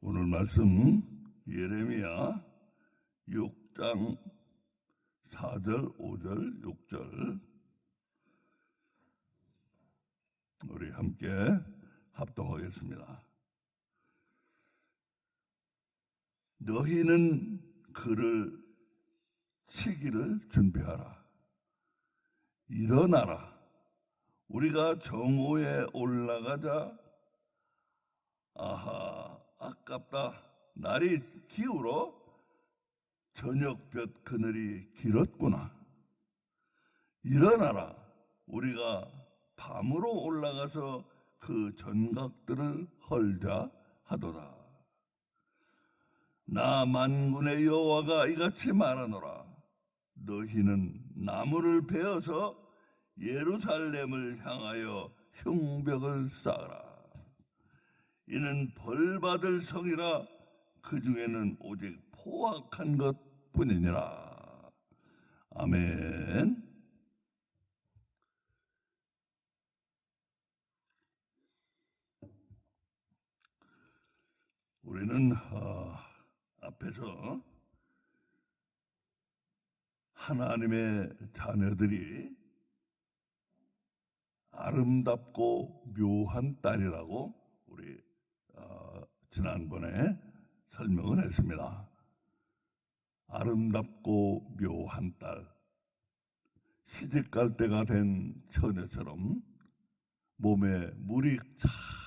오늘 말씀 예레미야 6장 4절, 5절, 6절 우리 함께 합독하겠습니다. 너희는 그를 치기를 준비하라. 일어나라. 우리가 정오에 올라가자. 아하, 아깝다. 날이 기울어 저녁볕 그늘이 길었구나. 일어나라. 우리가 밤으로 올라가서 그 전각들을 헐자 하도다. 나 만군의 여호와가 이같이 말하노라. 너희는 나무를 베어서 예루살렘을 향하여 흉벽을 쌓으라. 이는 벌받을 성이라. 그 중에는 오직 포악한 것뿐이니라. 아멘. 우리는 앞에서 하나님의 자녀들이 아름답고 묘한 딸이라고 우리 지난번에 설명을 했습니다. 아름답고 묘한 딸, 시집갈 때가 된 처녀처럼 몸에 물이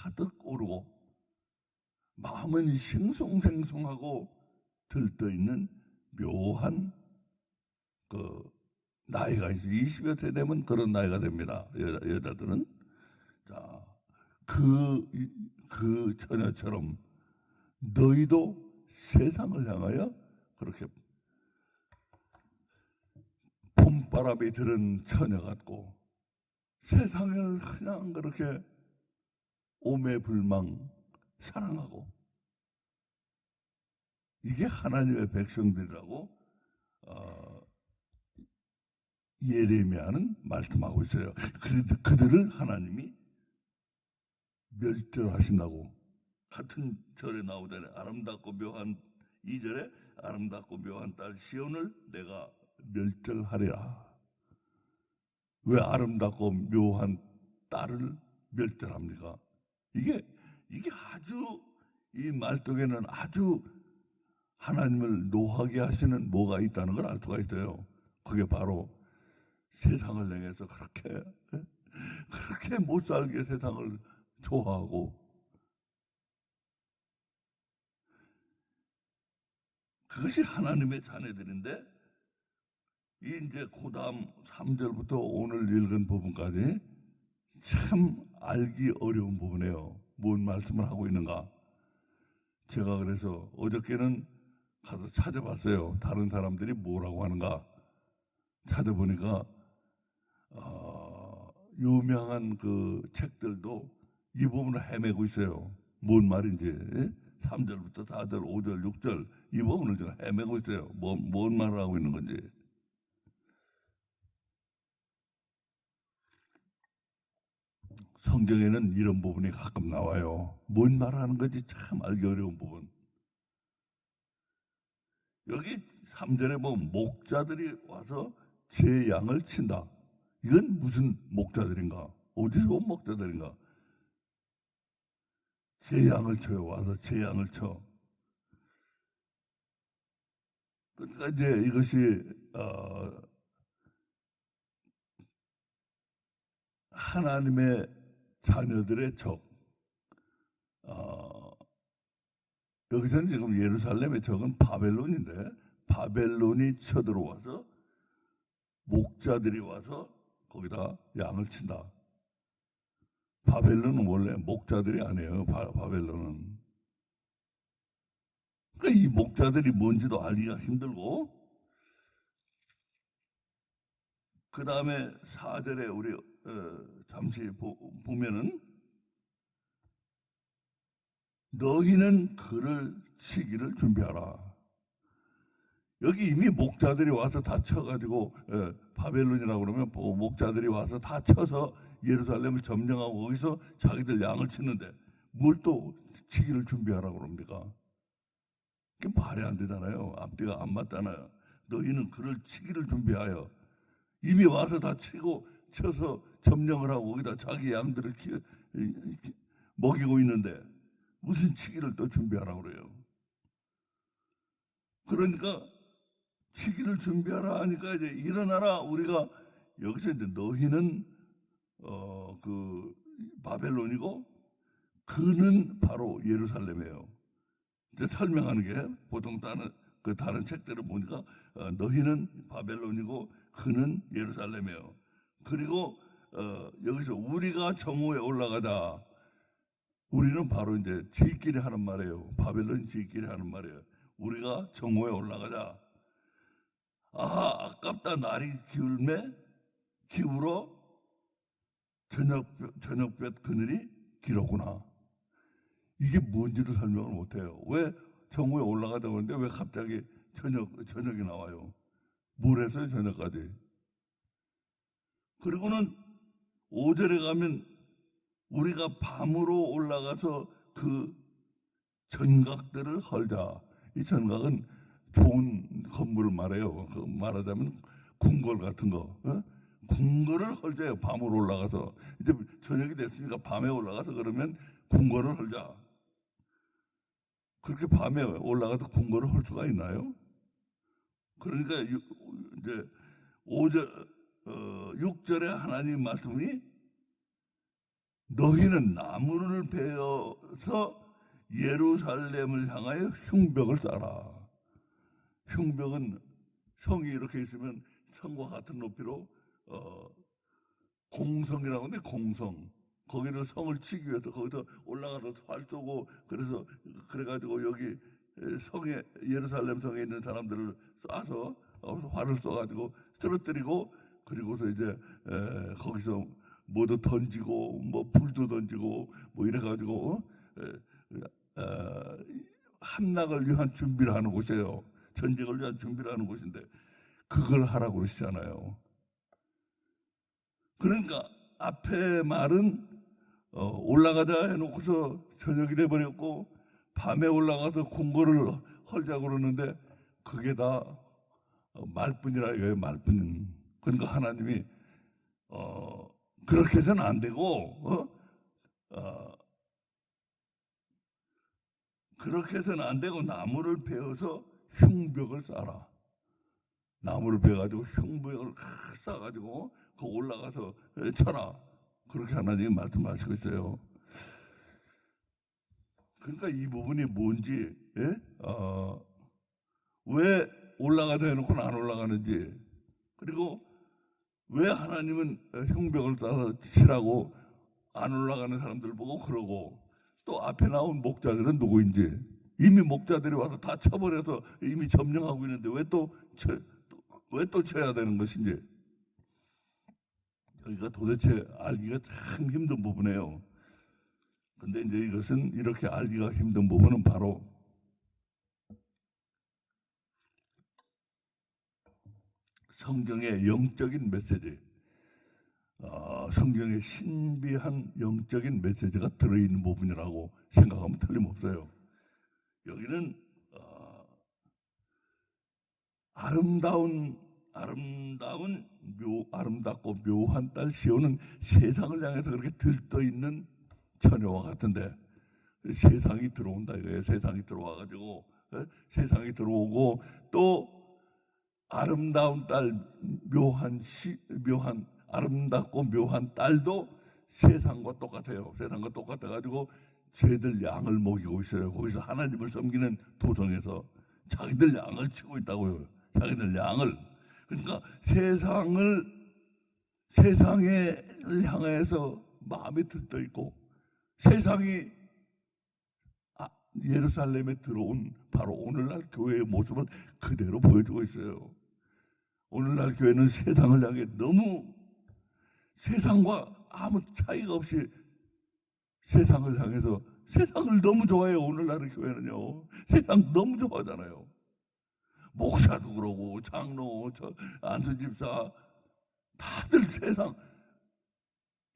가득 오르고 마음은 싱숭생숭하고 들떠있는 묘한 나이가 있어요. 20여 세 되면 그런 나이가 됩니다. 여자들은. 자, 그 처녀처럼 너희도 세상을 향하여 그렇게 봄바람이 들은 처녀 같고 세상을 그냥 그렇게 오매불망 사랑하고, 이게 하나님의 백성들이라고 예레미야는 말씀하고 있어요. 그들을 하나님이 멸절하신다고. 같은 절에 나오잖아요. 아름답고 묘한 2절에 아름답고 묘한 딸 시온을 내가 멸절하리라. 왜 아름답고 묘한 딸을 멸절합니까? 이게 아주, 이 말뚝에는 아주 하나님을 노하게 하시는 뭐가 있다는 걸 알 수가 있어요. 그게 바로 세상을 향해서 그렇게 못 살게 세상을 좋아하고, 그것이 하나님의 자녀들인데, 이제 그 다음 3절부터 오늘 읽은 부분까지 참 알기 어려운 부분이에요. 뭔 말씀을 하고 있는가? 제가 그래서 어저께는 가서 찾아봤어요. 다른 사람들이 뭐라고 하는가 찾아보니까 유명한 그 책들도 이 부분을 헤매고 있어요. 뭔 말인지. 3절부터 4절, 5절, 6절 이 부분을 제가 헤매고 있어요. 뭔 말을 하고 있는 건지. 성경에는 이런 부분이 가끔 나와요. 뭔 말하는 건지 참 알기 어려운 부분. 여기 3절에 보면 목자들이 와서 제 양을 친다. 이건 무슨 목자들인가? 어디서 온 목자들인가? 제 양을 쳐요. 와서 제 양을 쳐. 그러니까 이제 이것이 하나님의 자녀들의 적. 여기서는 지금 예루살렘의 적은 바벨론인데, 바벨론이 쳐들어와서 목자들이 와서 거기다 양을 친다. 바벨론은 원래 목자들이 아니에요. 바벨론은. 그러니까 이 목자들이 뭔지도 알기가 힘들고, 그 다음에 4절에 우리 잠시 보면은 너희는 그를 치기를 준비하라. 여기 이미 목자들이 와서 다 쳐가지고, 바벨론이라고 그러면 목자들이 와서 다 쳐서 예루살렘을 점령하고 거기서 자기들 양을 치는데 뭘 또 치기를 준비하라고 그럽니까? 그게 말이 안 되잖아요. 앞뒤가 안 맞잖아요. 너희는 그를 치기를 준비하여 이미 와서 다 치고 쳐서 점령을 하고 거기다 자기 양들을 먹이고 있는데 무슨 치기를 또 준비하라고 그래요. 그러니까 치기를 준비하라 하니까 이제 일어나라. 우리가 여기서 이제 너희는 그 바벨론이고 그는 바로 예루살렘이에요. 이제 설명하는 게 보통 다른 책들을 보니까 너희는 바벨론이고 그는 예루살렘이에요. 그리고 여기서 우리가 정오에 올라가자. 우리는 바로 이제 지끼리 하는 말이에요. 바벨론 지끼리 하는 말이에요. 우리가 정오에 올라가자. 아하, 아깝다. 날이 기울어 저녁볕 그늘이 길었구나. 이게 뭔지도 설명을 못해요. 왜 정오에 올라가다 그러는데 왜 갑자기 저녁이 나와요? 뭘 했어요, 저녁까지? 그리고는 5절에 가면 우리가 밤으로 올라가서 그 전각들을 헐자. 이 전각은 좋은 건물을 말해요. 그 말하자면 궁궐 같은 거. 궁궐을 헐자요. 밤으로 올라가서. 이제 저녁이 됐으니까 밤에 올라가서 그러면 궁궐을 헐자. 그렇게 밤에 올라가서 궁궐을 헐 수가 있나요? 그러니까 이제 6절에 하나님 말씀이 너희는 나무를 베어서 예루살렘을 향하여 흉벽을 쌓아라. 흉벽은 성이 이렇게 있으면 성과 같은 높이로 공성이라고 하는데 공성. 거기를 성을 치기 위해서 거기서 올라가서 활 쏘고 그래가지고 여기 성에 예루살렘 성에 있는 사람들을 쏴서 활을 쏘가지고 쓰러뜨리고 그리고서 이제 거기서 뭐도 던지고 뭐 불도 던지고 뭐 이래가지고 함락을 위한 준비를 하는 곳이에요. 전쟁을 위한 준비를 하는 곳인데 그걸 하라고 그러시잖아요. 그러니까 앞에 말은 올라가자 해놓고서 저녁이 돼버렸고 밤에 올라가서 궁궐을 헐자고 그러는데 그게 다 말뿐이라 이거예요. 말뿐. 그러니까 하나님이 그렇게 해서는 안 되고 그렇게 해서는 안 되고 나무를 베어서 흉벽을 쌓아라. 나무를 베어가지고 흉벽을 쌓아가지고 그 올라가서 쳐라. 그렇게 하나님이 말씀하시고 있어요. 그러니까 이 부분이 뭔지, 왜 올라가자 해놓고는 안 올라가는지, 그리고 왜 하나님은 흉벽을 쌓아서 치라고 안 올라가는 사람들 보고 그러고 또 앞에 나온 목자들은 누구인지 이미 목자들이 와서 다 쳐버려서 이미 점령하고 있는데 왜 또 쳐야 되는 것인지 여기가 도대체 알기가 참 힘든 부분이에요. 근데 이제 이것은 이렇게 알기가 힘든 부분은 바로 성경의 영적인 메시지, 성경의 신비한 영적인 메시지가 들어있는 부분이라고 생각하면 틀림없어요. 여기는 아름답고 묘한 딸 시온은 세상을 향해서 그렇게 들떠있는 처녀와 같은데 세상이 들어온다 이거예요. 세상이 들어와가지고 세상이 들어오고 또 아름다운 딸 묘한 아름답고 묘한 딸도 세상과 똑같아요. 세상과 똑같아가지고 쟤들 양을 먹이고 있어요. 거기서 하나님을 섬기는 도성에서 자기들 양을 치고 있다고요. 자기들 양을. 그러니까 세상을 향해서 마음이 들떠 있고 세상이 예루살렘에 들어온 바로 오늘날 교회의 모습을 그대로 보여주고 있어요. 오늘날 교회는 세상을 향해 너무 세상과 아무 차이가 없이 세상을 향해서 세상을 너무 좋아해요. 오늘날의 교회는요. 세상 너무 좋아하잖아요. 목사도 그러고 장로, 안수집사 다들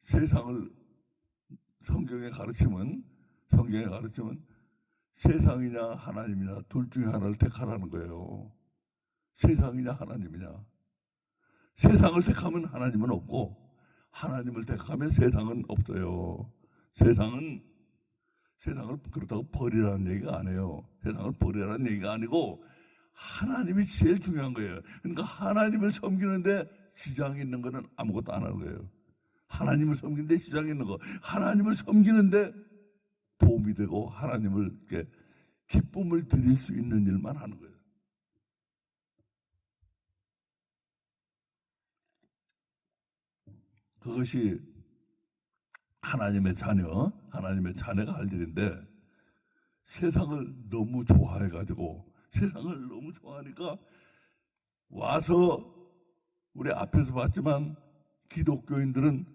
세상을 성경에 가르치면 세상이냐 하나님이냐 둘 중에 하나를 택하라는 거예요. 세상이냐 하나님이냐. 세상을 택하면 하나님은 없고 하나님을 택하면 세상은 없어요. 세상을 그렇다고 버리라는 얘기가 아니에요. 세상을 버리라는 얘기가 아니고 하나님이 제일 중요한 거예요. 그러니까 하나님을 섬기는데 지장이 있는 거는 아무것도 안 하는 거예요. 하나님을 섬기는데 지장이 있는 거, 하나님을 섬기는데 도움이 되고 하나님을 이렇게 기쁨을 드릴 수 있는 일만 하는 거예요. 그것이 하나님의 자녀가 할 일인데 세상을 너무 좋아해가지고 세상을 너무 좋아하니까 와서 우리 앞에서 봤지만 기독교인들은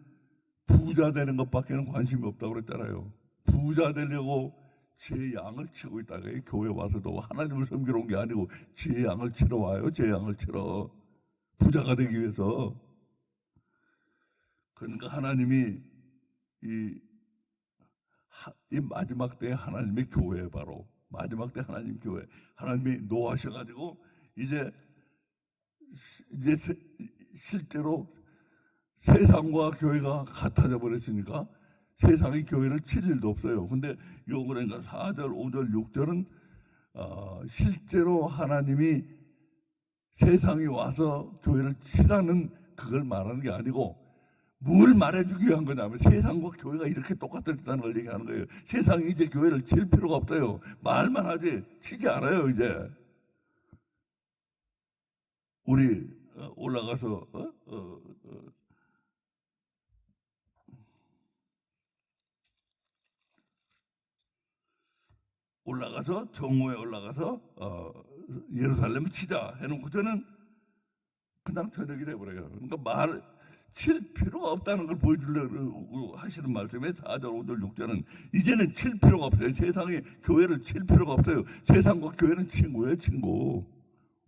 부자 되는 것밖에는 관심이 없다고 그랬잖아요. 부자 되려고 제 양을 치고 있다가 교회 와서도 하나님을 섬기러 온 게 아니고 제 양을 치러 와요. 제 양을 치러. 부자가 되기 위해서. 그러니까 하나님이 이 마지막 때 하나님의 교회, 바로 마지막 때 하나님 교회, 하나님이 노하셔가지고 이제 실제로 세상과 교회가 같아져 버렸으니까 세상이 교회를 칠 일도 없어요. 근데 그러니까 4절, 5절, 6절은 실제로 하나님이 세상이 와서 교회를 치라는 그걸 말하는 게 아니고 뭘 말해주기 위한 거냐면 세상과 교회가 이렇게 똑같다는 걸 얘기하는 거예요. 세상이 이제 교회를 칠 필요가 없어요. 말만 하지 치지 않아요. 이제 우리 올라가서 정오에 올라가서 예루살렘을 치자 해놓고 저는 그냥 저녁이 돼버려요. 그러니까 칠 필요가 없다는 걸 보여주려고 하시는 말씀에 4절, 5절, 6절은 이제는 칠 필요가 없어요. 세상에 교회를 칠 필요가 없어요. 세상과 교회는 친구예요, 친구.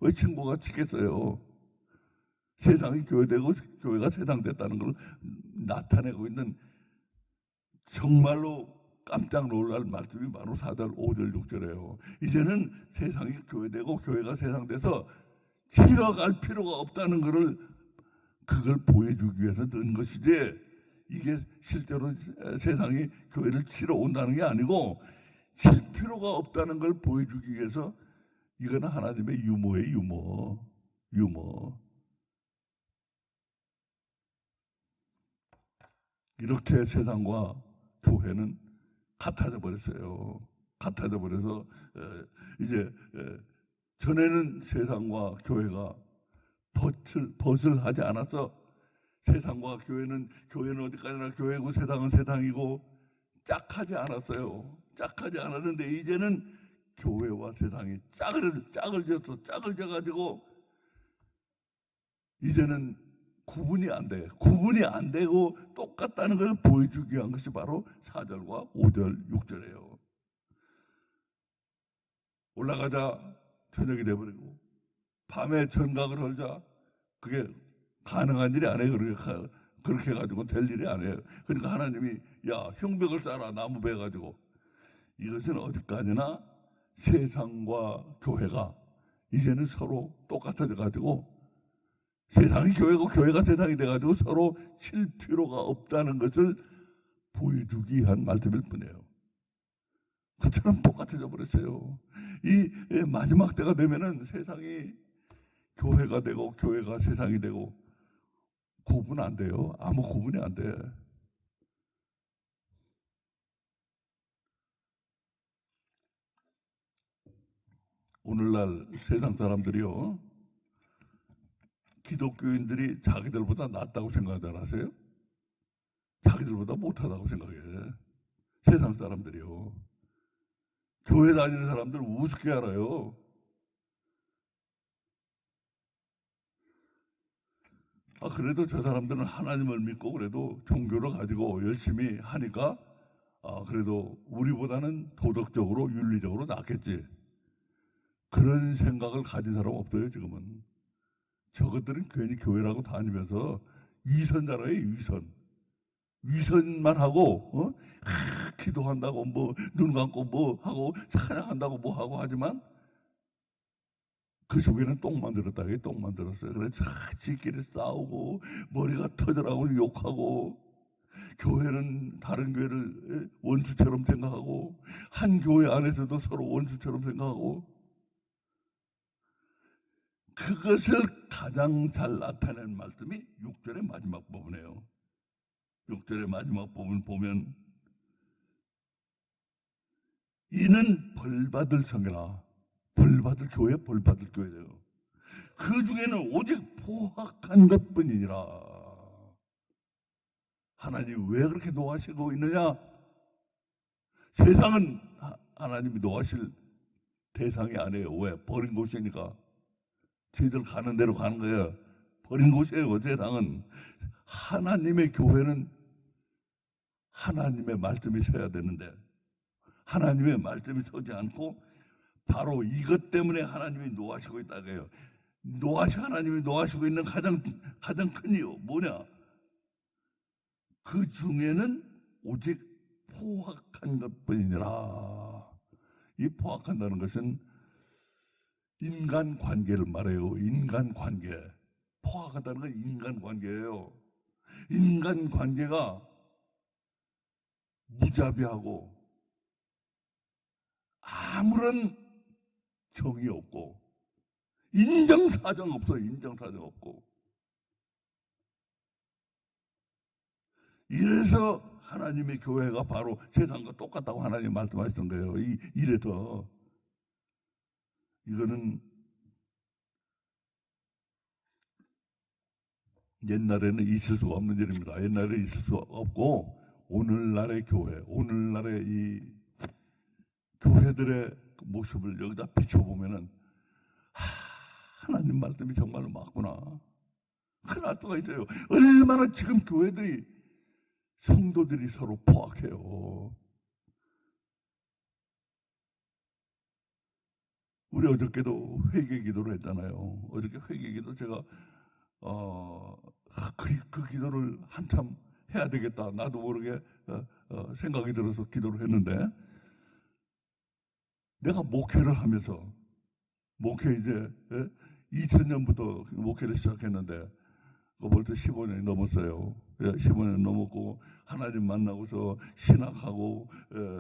왜 친구가 치겠어요? 세상이 교회되고 교회가 세상 됐다는 걸 나타내고 있는 정말로 깜짝 놀랄 말씀이 바로 4절, 5절, 6절이에요. 이제는 세상이 교회되고 교회가 세상 돼서 치러 갈 필요가 없다는 그걸 보여주기 위해서 넣은 것이지 이게 실제로 세상이 교회를 치러 온다는 게 아니고 칠 필요가 없다는 걸 보여주기 위해서 이거는 하나님의 유머예요. 유머. 이렇게 세상과 교회는 같아져 버렸어요. 같아져 버려서 이제 전에는 세상과 교회가 벗을 하지 않았어. 세상과 교회는 어디까지나 교회고 세상은 세상이고 짝하지 않았어요. 짝하지 않았는데 이제는 교회와 세상이 짝을 져가지고 이제는 구분이 안 돼. 구분이 안 되고 똑같다는 걸 보여주기 위한 것이 바로 4절과 5절, 6절이에요. 올라가자 저녁이 돼버리고 밤에 전각을 헐자 그게 가능한 일이 아니에요. 그렇게 해가지고 될 일이 아니에요. 그러니까 하나님이 형벽을 쌓아라 나무 베가지고 이것은 어디까지나 세상과 교회가 이제는 서로 똑같아져 가지고 세상이 교회고 교회가 세상이 돼가지고 서로 칠 필요가 없다는 것을 보여주기 위한 말씀일 뿐이에요. 그처럼 똑같아져 버렸어요. 이 마지막 때가 되면은 세상이 교회가 되고 교회가 세상이 되고 구분 안 돼요. 아무 구분이 안 돼. 오늘날 세상 사람들이요, 기독교인들이 자기들보다 낫다고 생각하지 않으세요? 자기들보다 못하다고 생각해. 세상 사람들이요. 교회 다니는 사람들 우습게 알아요. 그래도 저 사람들은 하나님을 믿고 그래도 종교를 가지고 열심히 하니까 그래도 우리보다는 도덕적으로 윤리적으로 낫겠지. 그런 생각을 가진 사람 없어요. 지금은. 저것들은 괜히 교회라고 다니면서 위선자라요. 위선만 하고 기도한다고 뭐 눈 감고 뭐 하고 찬양한다고 뭐 하고 하지만 그 속에는 똥만 들었다. 똥만 들었어요. 그래서 지끼리 싸우고 머리가 터져라고 욕하고 교회는 다른 교회를 원수처럼 생각하고 한 교회 안에서도 서로 원수처럼 생각하고 그것을 가장 잘 나타낸 말씀이 6절의 마지막 부분이에요. 6절의 마지막 부분 보면 이는 벌받을 성이라 벌받을 교회 벌받을 교회예요. 그 중에는 오직 포악한 것뿐이니라. 하나님 왜 그렇게 노하시고 있느냐? 세상은 하나님이 노하실 대상이 아니에요. 왜? 버린 곳이니까. 저희들 가는 대로 가는 거예요. 버린 곳이에요. 세상은. 하나님의 교회는 하나님의 말씀이 서야 되는데 하나님의 말씀이 서지 않고 바로 이것 때문에 하나님이 노하시고 있다고 해요. 하나님이 노하시고 있는 가장 큰 이유 뭐냐? 그 중에는 오직 포악한 것뿐이니라. 이 포악한다는 것은 인간관계를 말해요. 인간관계. 포악하다는 건 인간관계예요. 인간관계가 무자비하고 아무런 정이 없고 인정사정 없어요. 인정사정 없고. 이래서 하나님의 교회가 바로 세상과 똑같다고 하나님 말씀하셨던 거예요. 이래서 이거는 옛날에는 있을 수가 없는 일입니다. 옛날에 있을 수가 없고 오늘날의 교회, 오늘날의 이 교회들의 모습을 여기다 비춰보면은 하나님 말씀이 정말로 맞구나. 그럴 수가 있어요. 얼마나 지금 교회들이 성도들이 서로 포악해요. 우리 어저께도 회개 기도를 했잖아요. 어저께 회개 기도 제가 그 기도를 한참 해야 되겠다. 나도 모르게 생각이 들어서 기도를 했는데 내가 목회를 하면서 목회 이제 2000년부터 목회를 시작했는데 벌써 15년이 넘었어요. 15년 넘었고 하나님 만나고서 신학하고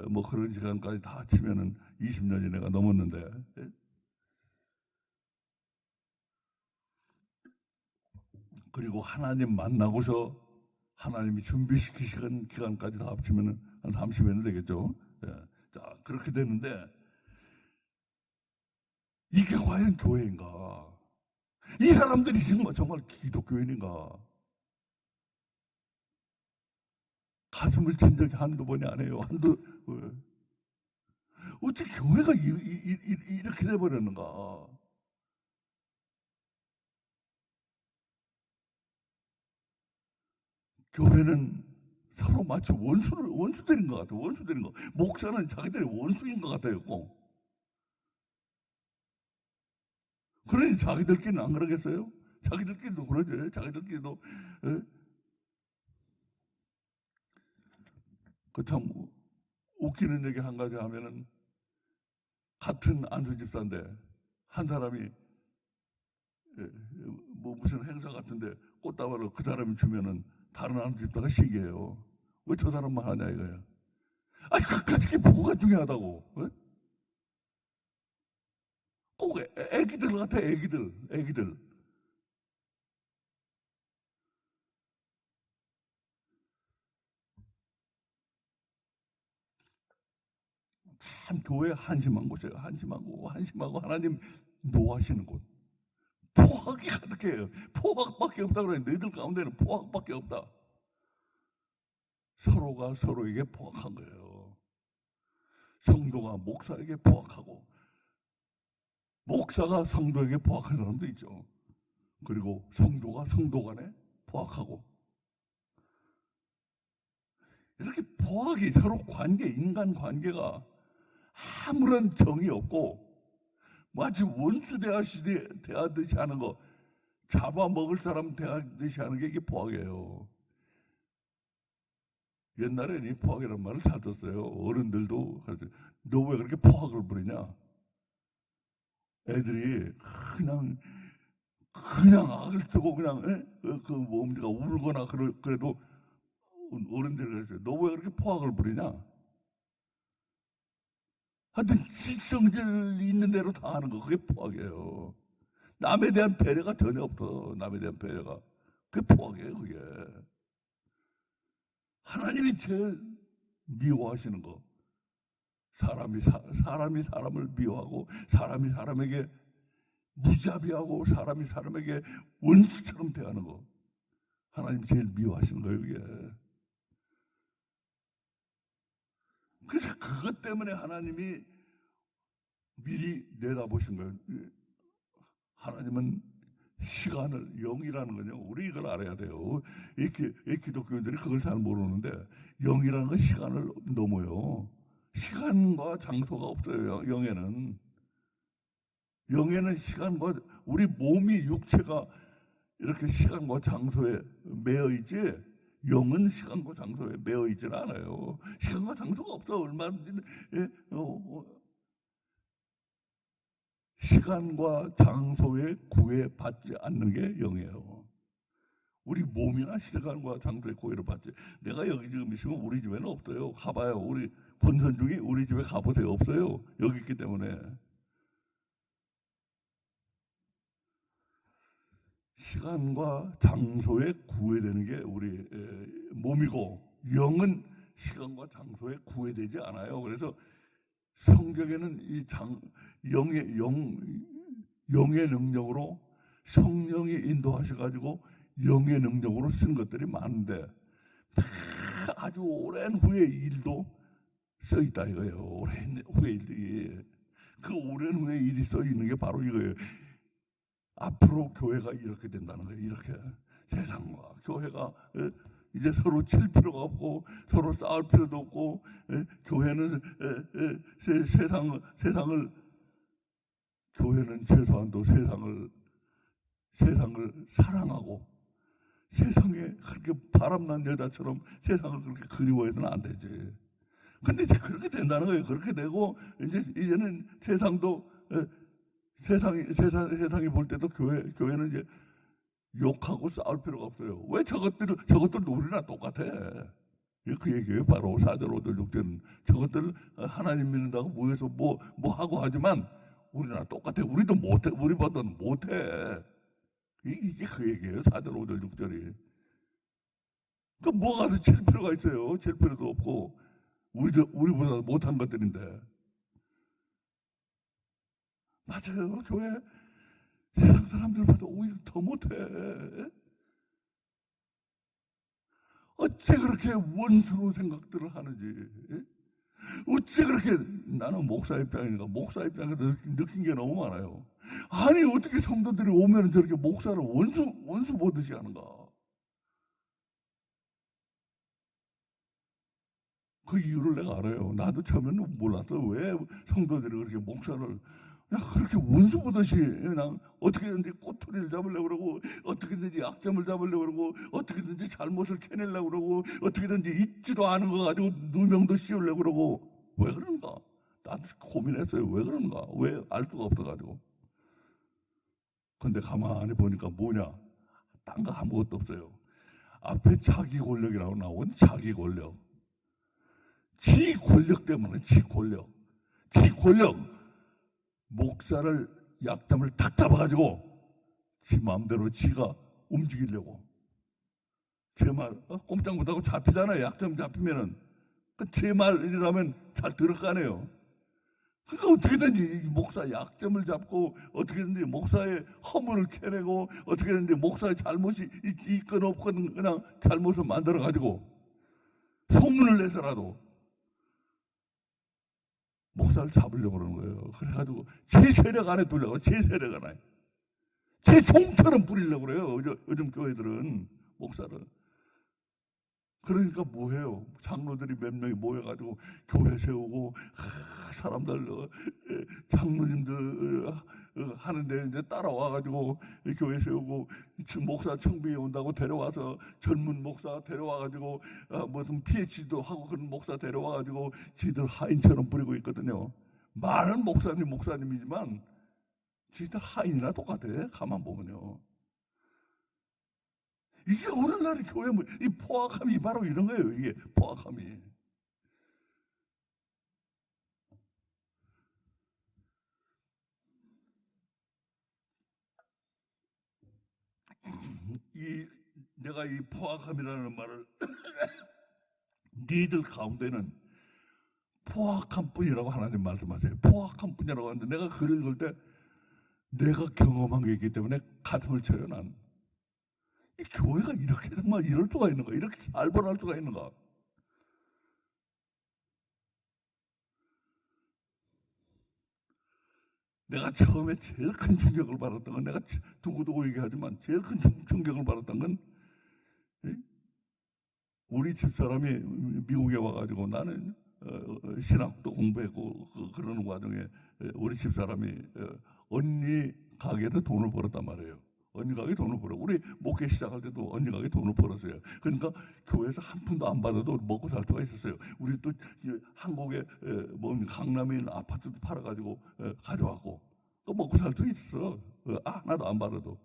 뭐 그런 시간까지 다 치면은 20년이 내가 넘었는데 그리고 하나님 만나고서 하나님이 준비시키시는 기간까지 다 합치면은 한 30년이 되겠죠. 자, 그렇게 되는데 이게 과연 교회인가? 이 사람들이 정말 기독교인인가? 가슴을 친 적이 한두 번이 아니에요. 어떻게 교회가 이렇게 돼버렸는가? 교회는 서로 마치 원수들인 것 같아요. 원수들인 것. 목사는 자기들이 원수인 것 같아요. 꼭. 그러니 자기들끼리는 안 그러겠어요? 자기들끼리도 그러죠. 자기들끼리도. 그 참 웃기는 얘기 한 가지 하면은 같은 안수 집사인데 한 사람이 뭐 무슨 행사 같은데 꽃다발을 그 사람이 주면은 다른 안수 집사가 시기해요. 왜 저 사람만 하냐 이거야. 아니 그게 뭐가 중요하다고? 꼭 애기들 같아. 애기들. 참 교회 한심한 곳이에요. 한심하고 하나님 노하시는 곳. 포악이 가득해요. 포악밖에 없다 그래. 너희들 가운데는 포악밖에 없다. 서로가 서로에게 포악한 거예요. 성도가 목사에게 포악하고 목사가 성도에게 포악한 사람도 있죠. 그리고 성도가 성도 간에 포악하고 이렇게 포악이 서로 인간 관계가 아무런 정이 없고 마치 원수 대하듯이 하는 거, 잡아먹을 사람 대하듯이 하는 게 이게 포악이에요. 옛날에는 이 포악이라는 말을 잘 썼어요. 어른들도. 너 왜 그렇게 포악을 부리냐? 애들이 그냥 악을 쓰고 그냥 그 뭡니까 울거나 그래도 어른들이 그랬어요. 너 왜 그렇게 포악을 부리냐? 하여튼 지성질 있는 대로 다 하는 거, 그게 포악이에요. 남에 대한 배려가 전혀 없어. 남에 대한 배려가. 그게 포악이에요, 그게. 하나님이 제일 미워하시는 거. 사람이 사람을 미워하고, 사람이 사람에게 무자비하고, 사람이 사람에게 원수처럼 대하는 거. 하나님 제일 미워하시는 거예요, 그게. 그래서 그것 때문에 하나님이 미리 내다보신 거예요. 하나님은 시간을, 영이라는 건요, 우리 이걸 알아야 돼요. 기독교인들이 그걸 잘 모르는데, 영이라는 건 시간을 넘어요. 시간과 장소가 없어요, 영에는. 영에는 시간과, 우리 몸이, 육체가 이렇게 시간과 장소에 매여 있지, 영은 시간과 장소에 매여 있지는 않아요. 시간과 장소가 없어. 얼마든지, 시간과 장소에 구애받지 않는 게 영이에요. 우리 몸이나 시간과 장소에 구애를 받지. 내가 여기 지금 있으면 우리 집에는 없어요. 가봐요. 우리 권선 중에 우리 집에 가보세요. 없어요. 여기 있기 때문에. 시간과 장소에 구애되는 게 우리 몸이고, 영은 시간과 장소에 구애되지 않아요. 그래서 성경에는 이 영의 능력으로, 성령이 인도하셔가지고 영의 능력으로 쓴 것들이 많은데, 아주 오랜 후의 일도 써 있다 이거예요. 오랜 후의 일이. 그 오랜 후의 일이 써 있는 게 바로 이거예요. 앞으로 교회가 이렇게 된다는 거예요. 이렇게 세상과 교회가 이제 서로 칠 필요가 없고, 서로 싸울 필요도 없고, 교회는 세상을 교회는 최소한도 세상을 사랑하고, 세상에 그렇게 바람난 여자처럼 세상을 그렇게 그리워해서는 안 되지. 근데 이제 그렇게 된다는 거예요. 그렇게 되고, 이제는 세상도, 세상이 볼 때도 교회는 이제 욕하고 싸울 필요가 없어요. 왜 저것들도 우리랑 똑같아. 그 얘기예요. 바로 4절, 5절, 6절은. 저것들 하나님 믿는다고 모여서 뭐 하고 하지만 우리랑 똑같아. 우리도 못해. 우리보다는 못해. 이게 그 얘기예요. 4절, 5절, 6절이. 그 뭐가 칠 필요가 있어요. 칠 필요도 없고. 우리보다 못한 것들인데. 맞아요. 교회 세상 사람들보다 오히려 더 못해. 어째 그렇게 원수로 생각들을 하는지. 어째 그렇게, 나는 목사 입장이니까 목사 입장에서 느낀 게 너무 많아요. 아니 어떻게 성도들이 오면 저렇게 목사를 원수 보듯이 하는가. 그 이유를 내가 알아요. 나도 처음에는 몰랐어. 왜 성도들이 그렇게 목사를 그렇게 원수 보듯이 그냥 어떻게든지 꼬투리를 잡으려고 그러고, 어떻게든지 약점을 잡으려고 그러고, 어떻게든지 잘못을 캐내려고 그러고, 어떻게든지 있지도 않은 거 가지고 누명도 씌우려고 그러고. 왜 그런가? 나도 고민했어요. 왜 그런가? 왜 알 수가 없어가지고. 근데 가만히 보니까 뭐냐? 딴 거 아무것도 없어요. 앞에 자기 권력이라고 나오는 자기 권력. 지 권력 때문에 지 권력. 목사를 약점을 탁 잡아가지고 지 마음대로 지가 움직이려고. 제 말 꼼짝 못하고 잡히잖아요. 약점 잡히면은. 제 말이라면 잘 들어가네요. 그러니까 어떻게든지 목사 약점을 잡고, 어떻게든지 목사의 허물을 캐내고, 어떻게든지 목사의 잘못이 있건 없건 그냥 잘못을 만들어가지고 소문을 내서라도 목사를 잡으려고 그러는 거예요. 그래가지고 제 세력 안에 두려고, 제 세력 안에. 제 종처럼 부리려고 그래요. 요즘 교회들은 목사를. 그러니까 뭐해요? 장로들이 몇 명이 모여가지고 교회 세우고, 사람들, 장로님들 하는데 이제 따라와가지고 교회 세우고 목사 청빙에 온다고 데려와서 젊은 목사 데려와가지고 무슨 PhD도 하고 그런 목사 데려와가지고 지들 하인처럼 부리고 있거든요. 말은 목사님이지만 지들 하인이나 똑같아. 가만 보면요. 이게 오늘날의 교회 이 포악함이 바로 이런 거예요. 이게 포악함이. 내가 이 포악함이라는 말을 니들 가운데는 포악한 뿐이라고 하나님 말씀하세요. 포악한 뿐이라고 하는데 내가 글을 읽을 때 내가 경험한 게 있기 때문에 가슴을 쳐요. 난 이 교회가 이렇게 정말 이럴 수가 있는가, 이렇게 살벌할 수가 있는가. 내가 처음에 제일 큰 충격을 받았던 건, 내가 두고두고 얘기하지만 제일 큰 충격을 받았던 건, 우리 집사람이 미국에 와가지고 나는 신학도 공부했고 그러는 와중에 우리 집사람이 언니 가게에서 돈을 벌었단 말이에요. 언니 가게 돈을 벌어. 우리 목회 시작할 때도 언니 가게 돈을 벌었어요. 그러니까 교회에서 한 푼도 안 받아도 먹고 살 수가 있었어요. 우리 또 한국에 강남에 있는 아파트도 팔아가지고 가져왔고 또 먹고 살 수 있었어. 하나도 안 받아도.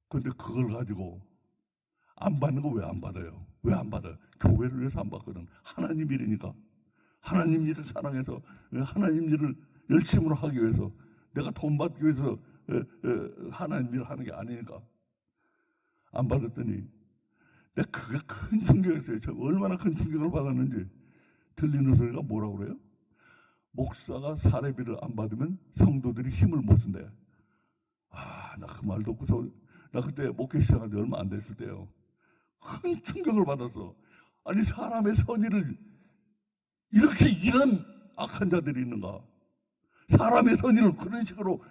근데 그걸 가지고 안 받는 거 왜 안 받아요? 왜 안 받아요? 교회를 위해서 안 받거든. 하나님 일이니까. 하나님 일을 사랑해서 하나님 일을 열심으로 하기 위해서, 내가 돈 받기 위해서 하나님 일을 하는 게 아니니까 안 받았더니 내가 그게 큰 충격이었어요. 저 얼마나 큰 충격을 받았는지. 들리는 소리가 뭐라고 그래요? 목사가 사례비를 안 받으면 성도들이 힘을 못 쓴대. 나 그 말 듣고서, 나 그때 목회 시작한 지 얼마 안 됐을 때요. 큰 충격을 받았어. 아니, 사람의 선의를 이렇게 이런 악한 자들이 있는가? 사람의 선의를 그런 식으로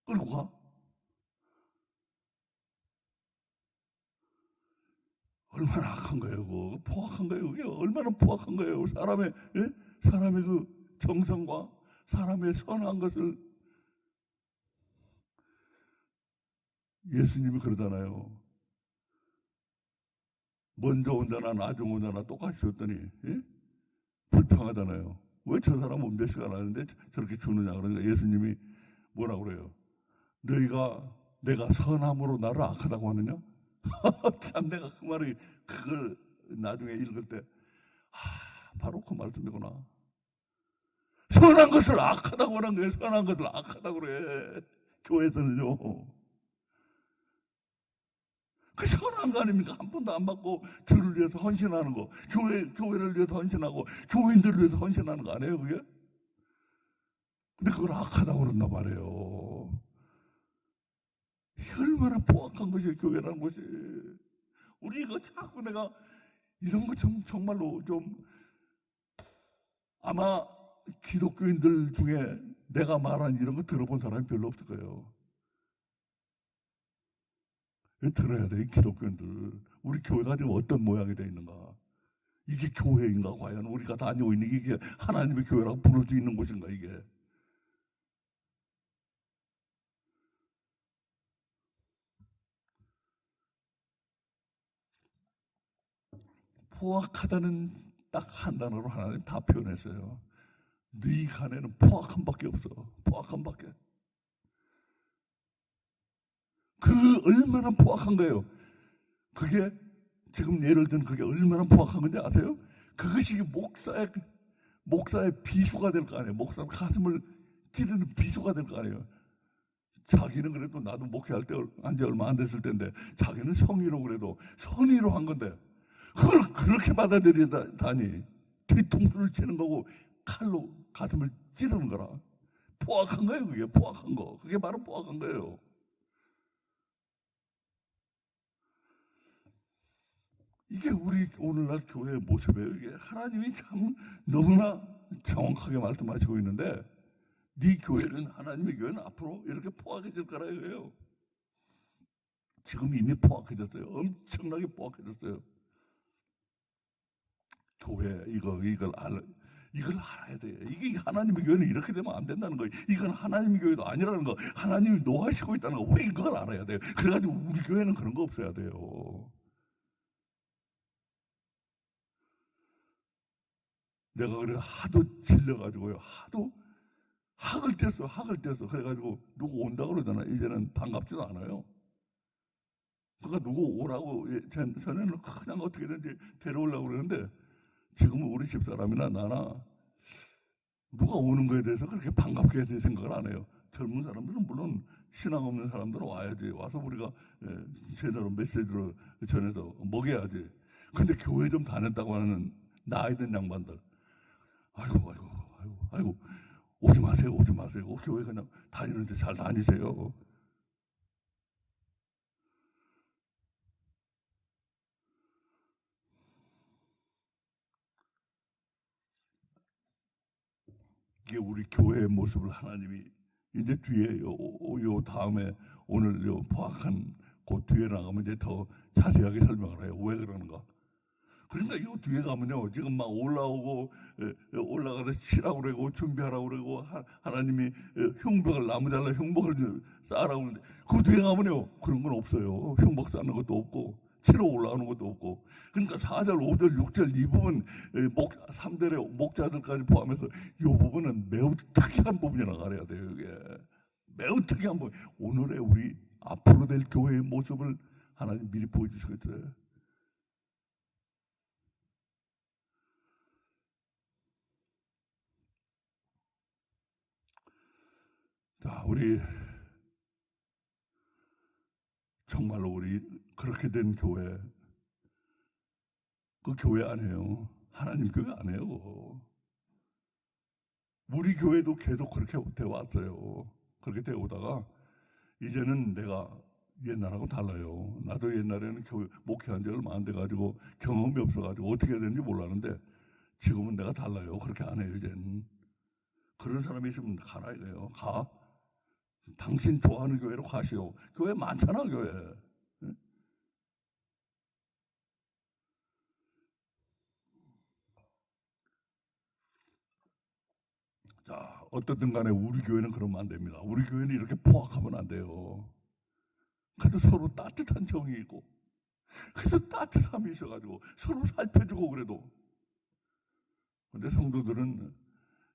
끌고 가? 얼마나 악한 거예요, 그거. 포악한 거예요. 그게 얼마나 포악한 거예요. 사람의 그 정성과 사람의 선한 것을. 예수님이 그러잖아요. 먼저 온 자나 나중 온 자나 똑같이 줬더니 불평하잖아요. 왜 저 사람은 몇 시간 하는데 저렇게 주느냐. 그러니까 예수님이 뭐라고 그래요? 내가 선함으로 나를 악하다고 하느냐? 참, 내가 그 말을, 그걸 나중에 읽을 때 바로 그 말씀이구나. 선한 것을 악하다고 하는 거예요. 선한 것을 악하다고 그래. 교회에서는요. 그 선한 거 아닙니까? 한 번도 안 받고 저를 위해서 헌신하는 거, 교회를 위해서 헌신하고 교인들을 위해서 헌신하는 거 아니에요, 그게? 근데 그걸 악하다고 그런단 말이에요. 얼마나 포악한 것이 교회라는 것이. 우리 이거 자꾸 내가 이런 거 정말로 좀, 아마 기독교인들 중에 내가 말한 이런 거 들어본 사람이 별로 없을 거예요. 들어야 돼, 기독교인들. 우리 교회가 지금 어떤 모양이 되어 있는가? 이게 교회인가? 과연 우리가 다니고 있는 이게 하나님의 교회라고 부를 수 있는 곳인가, 이게? 포악하다는 딱 한 단어로 하나님 다 표현했어요. 네 간에는 포악함밖에 없어. 포악함밖에. 그 얼마나 포악한 거예요. 그게 지금 예를 든 그게 얼마나 포악한 건지 아세요? 그것이 목사의 비수가 될 거 아니에요. 목사의 가슴을 찌르는 비수가 될 거 아니에요. 자기는 그래도, 나도 목회할 때 안지 얼마 안 됐을 텐데, 자기는 성의로 그래도 선의로 한 건데 그걸 그렇게 받아들이다니. 뒤통수를 치는 거고 칼로 가슴을 찌르는 거라. 포악한 거예요. 그게 포악한 거. 그게 바로 포악한 거예요. 이게 우리 오늘날 교회의 모습이에요. 이게 하나님이 참 너무나 정확하게 말씀하시고 있는데, 네 교회는, 하나님의 교회는 앞으로 이렇게 포악해질 거라 이거예요. 지금 이미 포악해졌어요. 엄청나게 포악해졌어요. 교회 이걸 이걸 알아야 돼. 이게 하나님의 교회는 이렇게 되면 안 된다는 거예요. 이건 하나님의 교회도 아니라는 거. 하나님이 노하시고 있다는 거. 우리 그걸 알아야 돼요. 그래가지고 우리 교회는 그런 거 없어야 돼요. 내가 그래 하도 질려가지고요. 하도 학을 뗐어. 그래가지고 누구 온다 그러잖아. 이제는 반갑지도 않아요. 그러니까 누구 오라고 전에는 그냥 어떻게든지 데려오려고 그러는데 지금은 우리 집사람이나 나나 누가 오는 거에 대해서 그렇게 반갑게 생각을 안 해요. 젊은 사람들은 물론 신앙 없는 사람들은 와야지. 와서 우리가 제대로 메시지로 전해서 먹여야지. 근데 교회 좀 다녔다고 하는 나이 든 양반들 아이고 오지 마세요. 교회 그냥 다니는데 잘 다니세요. 이게 우리 교회의 모습을 하나님이 이제 뒤에 요 다음에 오늘 요 포악한 그 뒤에 나가면 이제 더 자세하게 설명을 해요. 왜 그러는가? 그러니까 요 뒤에 가면요 지금 막 올라가서 치라고 그러고 준비하라고 그러고 하나님이 흉복을 나무 잘라 흉복을 쌓으라고 하는데 그 뒤에 가면요 그런 건 없어요. 흉복 쌓는 것도 없고 치러 올라가는 것도 없고. 그러니까 4절, 5절, 6절 이 부분 3절의 목자들까지 포함해서 이 부분은 매우 특이한 부분이라고 알아야 돼요. 이게 매우 특이한 부분. 오늘의 우리 앞으로 될 교회의 모습을 하나님 미리 보여주시겠어요. 자, 우리 정말로 우리 그렇게 된 교회, 그 교회 아니에요. 하나님 교회 아니에요. 우리 교회도 계속 그렇게 되어 왔어요. 그렇게 되어 오다가 이제는 내가 옛날하고 달라요. 나도 옛날에는 목회한 지 얼마 안 돼가지고 경험이 없어가지고 어떻게 해야 되는지 몰랐는데 지금은 내가 달라요. 그렇게 안 해요. 이제는. 그런 사람이 있으면 가라 이래요. 가. 당신 좋아하는 교회로 가시오. 교회 많잖아, 교회. 자, 어떻든 간에 우리 교회는 그러면 안 됩니다. 우리 교회는 이렇게 포악하면 안 돼요. 그래도 서로 따뜻한 정이 있고, 그래서 따뜻함이 있어가지고 서로 살펴주고 그래도. 근데 성도들은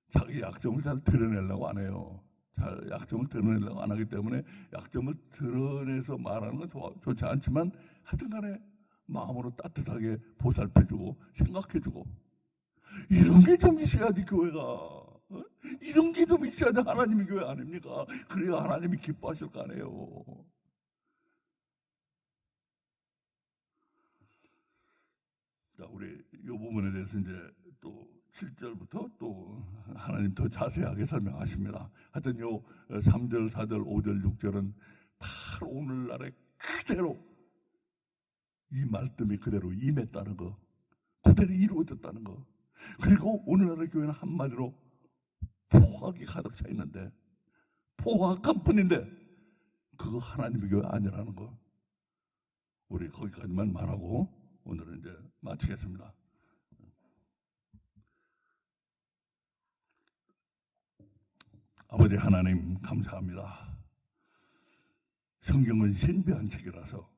자기 약점을 잘 드러내려고 안 해요. 잘 약점을 드러내려고 안 하기 때문에 약점을 드러내서 말하는 건 좋지 않지만 하여튼 간에 마음으로 따뜻하게 보살펴주고 생각해주고 이런 게 좀 있어야지 교회가. 이런 게 좀 있어야지 하나님의 교회 아닙니까? 그래야 하나님이 기뻐하실 거 아니에요. 자, 우리 이 부분에 대해서 이제 또 7절부터 또 하나님 더 자세하게 설명하십니다. 하여튼 요 3절, 4절, 5절, 6절은 바로 오늘날에 그대로 이 말씀이 그대로 임했다는 거, 그대로 이루어졌다는 거. 그리고 오늘날의 교회는 한마디로 포악이 가득 차 있는데, 포악한 뿐인데 그거 하나님의 교회 아니라는 거. 우리 거기까지만 말하고 오늘은 이제 마치겠습니다. 아버지 하나님 감사합니다. 성경은 신비한 책이라서